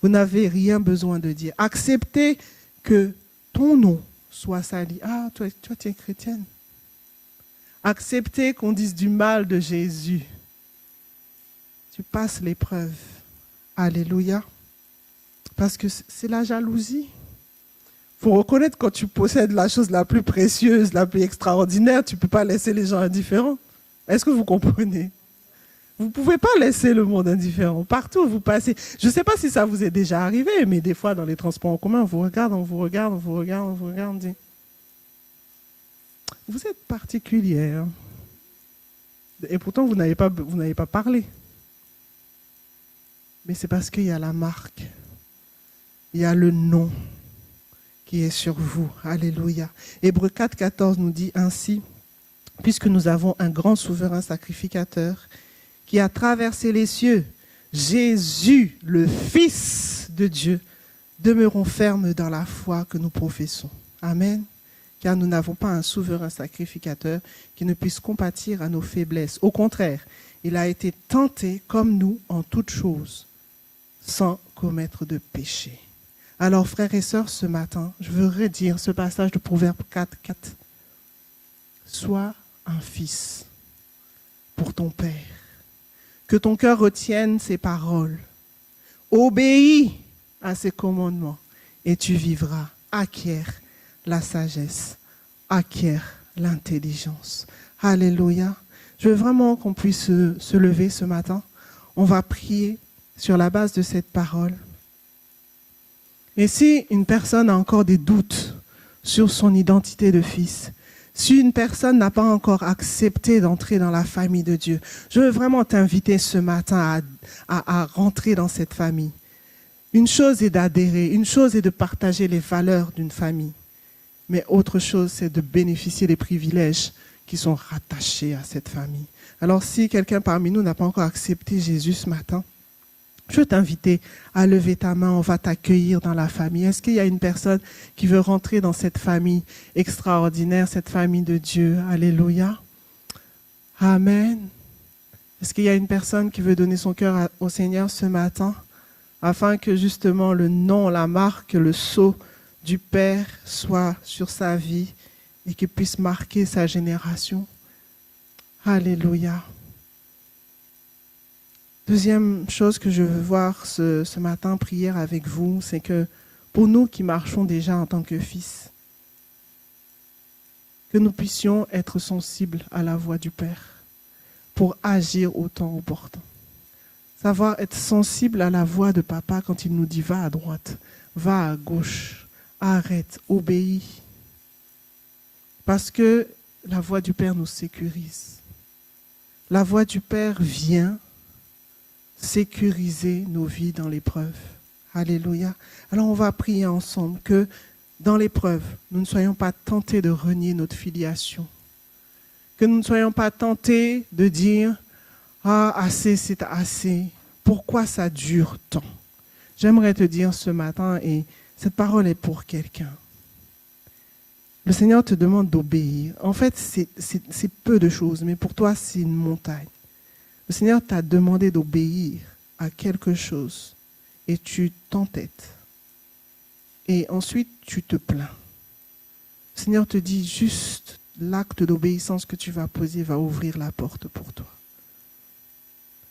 Vous n'avez rien besoin de dire. Acceptez que ton nom soit sali. Ah, toi, tu es chrétienne. Acceptez qu'on dise du mal de Jésus. tu passes l'épreuve. Alléluia. Parce que c'est la jalousie. Il faut reconnaître quand tu possèdes la chose la plus précieuse, la plus extraordinaire, tu ne peux pas laisser les gens indifférents. Est-ce que vous comprenez? Vous ne pouvez pas laisser le monde indifférent. Partout où vous passez. Je ne sais pas si ça vous est déjà arrivé, mais des fois dans les transports en commun, on vous regarde, on vous regarde, on vous regarde, on vous regarde, on dit « Vous êtes particulière. » Et pourtant, vous n'avez pas parlé. Mais c'est parce qu'il y a la marque. Il y a le nom qui est sur vous. Alléluia. Hébreux 4, 14 nous dit ainsi, puisque nous avons un grand souverain sacrificateur qui a traversé les cieux, Jésus, le Fils de Dieu, demeurons fermes dans la foi que nous professons. Amen. Car nous n'avons pas un souverain sacrificateur qui ne puisse compatir à nos faiblesses. Au contraire, il a été tenté comme nous en toutes choses, sans commettre de péché. Alors, frères et sœurs, ce matin, je veux redire ce passage de Proverbe 4, 4. Sois un fils pour ton Père. Que ton cœur retienne ses paroles. Obéis à ses commandements et tu vivras. Acquiert la sagesse, acquiert l'intelligence. Alléluia. Je veux vraiment qu'on puisse se lever ce matin. On va prier sur la base de cette parole. Et si une personne a encore des doutes sur son identité de fils, si une personne n'a pas encore accepté d'entrer dans la famille de Dieu, je veux vraiment t'inviter ce matin à rentrer dans cette famille. Une chose est d'adhérer, une chose est de partager les valeurs d'une famille, mais autre chose, c'est de bénéficier des privilèges qui sont rattachés à cette famille. Alors si quelqu'un parmi nous n'a pas encore accepté Jésus ce matin, je veux t'inviter à lever ta main, on va t'accueillir dans la famille. Est-ce qu'il y a une personne qui veut rentrer dans cette famille extraordinaire, cette famille de Dieu? Alléluia. Amen. Est-ce qu'il y a une personne qui veut donner son cœur au Seigneur ce matin, afin que justement le nom, la marque, le sceau du Père soit sur sa vie et qu'il puisse marquer sa génération? Alléluia. Deuxième chose que je veux voir ce matin, prière avec vous, c'est que pour nous qui marchons déjà en tant que fils, que nous puissions être sensibles à la voix du Père pour agir au temps opportun. Savoir être sensible à la voix de papa quand il nous dit va à droite, va à gauche, arrête, obéis. Parce que la voix du Père nous sécurise. La voix du Père vient sécuriser nos vies dans l'épreuve. Alléluia. Alors on va prier ensemble que dans l'épreuve, nous ne soyons pas tentés de renier notre filiation. Que nous ne soyons pas tentés de dire « Ah, assez, c'est assez. Pourquoi ça dure tant ?» J'aimerais te dire ce matin, et cette parole est pour quelqu'un. Le Seigneur te demande d'obéir. En fait, c'est peu de choses, mais pour toi, c'est une montagne. Le Seigneur t'a demandé d'obéir à quelque chose et tu t'entêtes. Et ensuite, tu te plains. Le Seigneur te dit juste l'acte d'obéissance que tu vas poser va ouvrir la porte pour toi.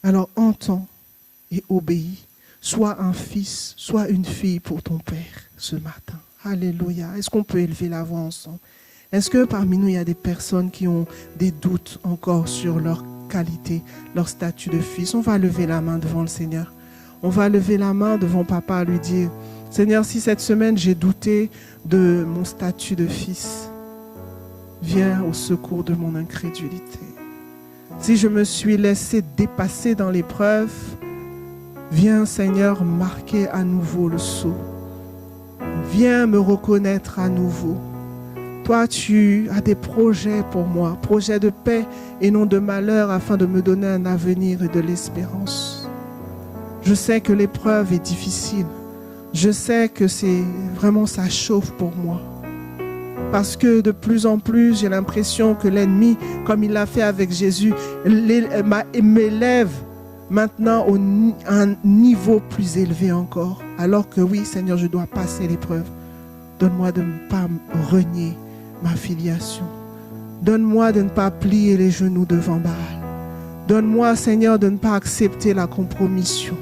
Alors entends et obéis. Sois un fils, sois une fille pour ton Père ce matin. Alléluia. Est-ce qu'on peut élever la voix ensemble? Est-ce que parmi nous, il y a des personnes qui ont des doutes encore sur leur qualité, leur statut de fils? On va lever la main devant le Seigneur. On va lever la main devant papa, lui dire, Seigneur, si cette semaine j'ai douté de mon statut de fils, viens au secours de mon incrédulité. Si je me suis laissé dépasser dans l'épreuve, viens, Seigneur, marquer à nouveau le sceau. Viens me reconnaître à nouveau. Toi, tu as des projets pour moi, projets de paix et non de malheur, afin de me donner un avenir et de l'espérance. Je sais que l'épreuve est difficile. Je sais que c'est vraiment, ça chauffe pour moi. Parce que de plus en plus, j'ai l'impression que l'ennemi, comme il l'a fait avec Jésus, m'élève maintenant à un niveau plus élevé encore. Alors que oui, Seigneur, je dois passer l'épreuve. Donne-moi de ne pas renier ma filiation. Donne-moi de ne pas plier les genoux devant Baal. Donne-moi, Seigneur, de ne pas accepter la compromission.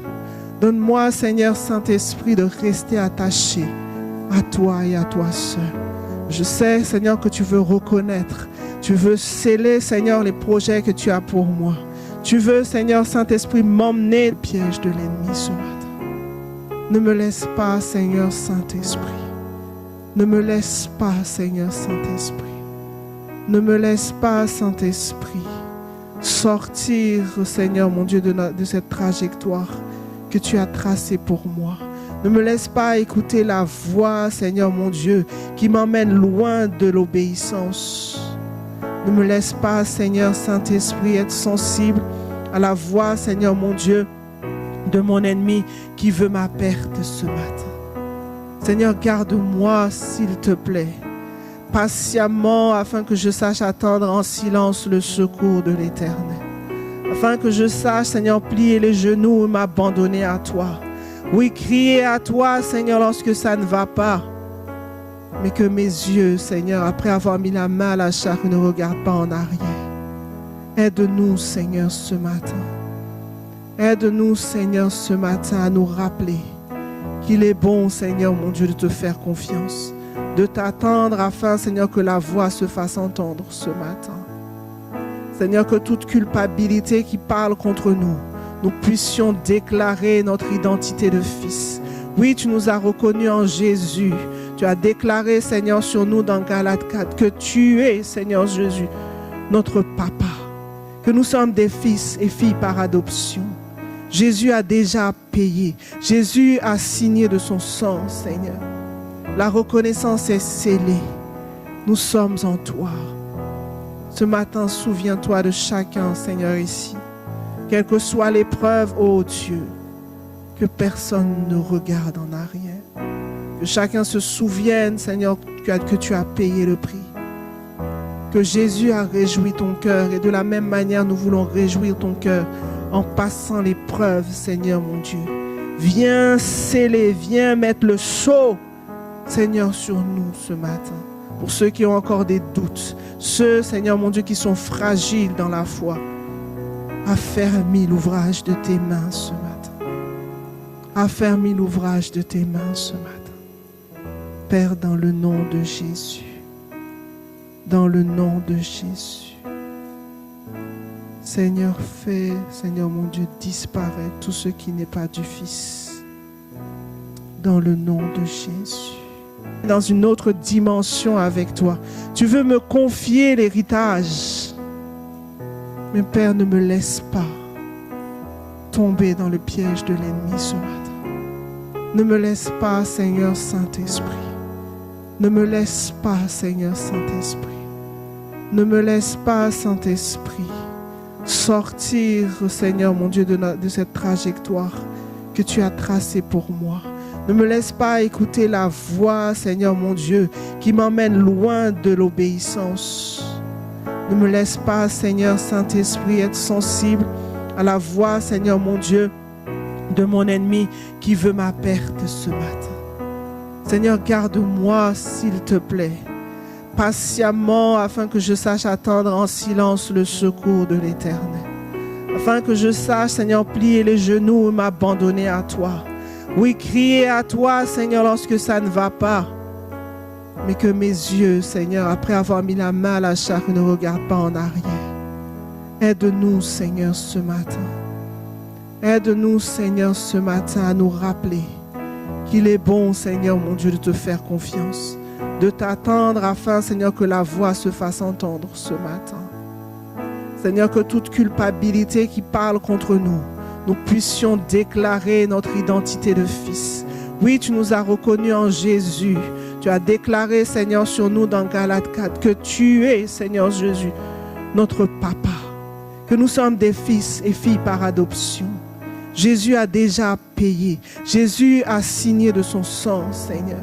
Donne-moi, Seigneur Saint-Esprit, de rester attaché à toi et à toi seul. Je sais, Seigneur, que tu veux reconnaître, tu veux sceller, Seigneur, les projets que tu as pour moi. Tu veux, Seigneur Saint-Esprit, m'emmener au piège de l'ennemi ce matin. Ne me laisse pas, Seigneur Saint-Esprit. Ne me laisse pas, Seigneur Saint-Esprit. Ne me laisse pas, Saint-Esprit, sortir, Seigneur mon Dieu, de cette trajectoire que tu as tracée pour moi. Ne me laisse pas écouter la voix, Seigneur mon Dieu, qui m'emmène loin de l'obéissance. Ne me laisse pas, Seigneur Saint-Esprit, être sensible à la voix, Seigneur mon Dieu, de mon ennemi qui veut ma perte ce matin. Seigneur, garde-moi, s'il te plaît, patiemment, afin que je sache attendre en silence le secours de l'Éternel. Afin que je sache, Seigneur, plier les genoux et m'abandonner à toi. Oui, crier à toi, Seigneur, lorsque ça ne va pas. Mais que mes yeux, Seigneur, après avoir mis la main à la charrue, ne regardent pas en arrière. Aide-nous, Seigneur, ce matin. Aide-nous, Seigneur, ce matin à nous rappeler qu'il est bon, Seigneur, mon Dieu, de te faire confiance, de t'attendre afin, Seigneur, que la voix se fasse entendre ce matin. Seigneur, que toute culpabilité qui parle contre nous, nous puissions déclarer notre identité de fils. Oui, tu nous as reconnus en Jésus. Tu as déclaré, Seigneur, sur nous dans Galates 4, que tu es, Seigneur Jésus, notre papa, que nous sommes des fils et filles par adoption. Jésus a déjà payé. Jésus a signé de son sang, Seigneur. La reconnaissance est scellée. Nous sommes en toi. Ce matin, souviens-toi de chacun, Seigneur, ici. Quelle que soit l'épreuve, ô Dieu, que personne ne regarde en arrière. Que chacun se souvienne, Seigneur, que tu as payé le prix. Que Jésus a réjoui ton cœur. Et de la même manière, nous voulons réjouir ton cœur en passant l'épreuve, Seigneur mon Dieu. Viens sceller, viens mettre le sceau, Seigneur, sur nous ce matin. Pour ceux qui ont encore des doutes, ceux, Seigneur mon Dieu, qui sont fragiles dans la foi, affermis l'ouvrage de tes mains ce matin. Affermis l'ouvrage de tes mains ce matin. Père, dans le nom de Jésus. Dans le nom de Jésus. Seigneur, fais, Seigneur mon Dieu, disparaître tout ce qui n'est pas du Fils. Dans le nom de Jésus. Dans une autre dimension avec toi. Tu veux me confier l'héritage. Mais Père, ne me laisse pas tomber dans le piège de l'ennemi ce matin. Ne me laisse pas, Seigneur Saint-Esprit. Ne me laisse pas, Seigneur Saint-Esprit. Ne me laisse pas, Saint-Esprit, sortir, Seigneur mon Dieu, de cette trajectoire que tu as tracée pour moi. Ne me laisse pas écouter la voix, Seigneur mon Dieu, qui m'emmène loin de l'obéissance. Ne me laisse pas, Seigneur Saint-Esprit, être sensible à la voix, Seigneur mon Dieu, de mon ennemi qui veut ma perte ce matin. Seigneur, garde-moi, s'il te plaît, patiemment, afin que je sache attendre en silence le secours de l'Éternel. Afin que je sache, Seigneur, plier les genoux et m'abandonner à toi. Oui, crier à toi, Seigneur, lorsque ça ne va pas. Mais que mes yeux, Seigneur, après avoir mis la main à la charrue, ne regardent pas en arrière. Aide-nous, Seigneur, ce matin. Aide-nous, Seigneur, ce matin à nous rappeler qu'il est bon, Seigneur, mon Dieu, de te faire confiance, de t'attendre afin, Seigneur, que la voix se fasse entendre ce matin. Seigneur, que toute culpabilité qui parle contre nous, nous puissions déclarer notre identité de fils. Oui, tu nous as reconnus en Jésus. Tu as déclaré, Seigneur, sur nous dans Galates 4, que tu es, Seigneur Jésus, notre papa, que nous sommes des fils et filles par adoption. Jésus a déjà payé. Jésus a signé de son sang, Seigneur.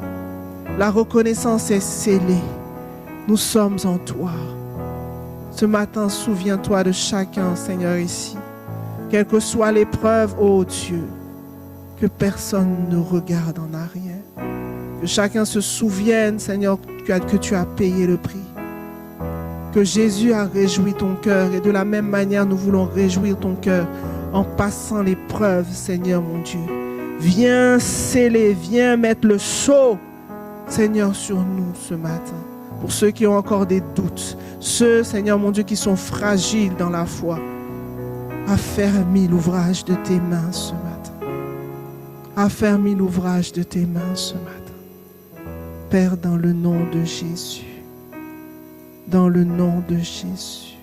La reconnaissance est scellée. Nous sommes en toi. Ce matin, souviens-toi de chacun, Seigneur, ici. Quelle que soit l'épreuve, ô Dieu, que personne ne regarde en arrière. Que chacun se souvienne, Seigneur, que tu as payé le prix. que Jésus a réjoui ton cœur. Et de la même manière, nous voulons réjouir ton cœur en passant l'épreuve, Seigneur mon Dieu. Viens sceller, viens mettre le sceau, Seigneur, sur nous ce matin. Pour ceux qui ont encore des doutes, ceux, Seigneur mon Dieu, qui sont fragiles dans la foi, affermis l'ouvrage de tes mains ce matin. Affermis l'ouvrage de tes mains ce matin. Père, dans le nom de Jésus. Dans le nom de Jésus.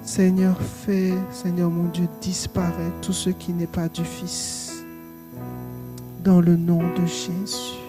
Seigneur, fais, Seigneur mon Dieu, disparaître tout ce qui n'est pas du Fils. Dans le nom de Jésus.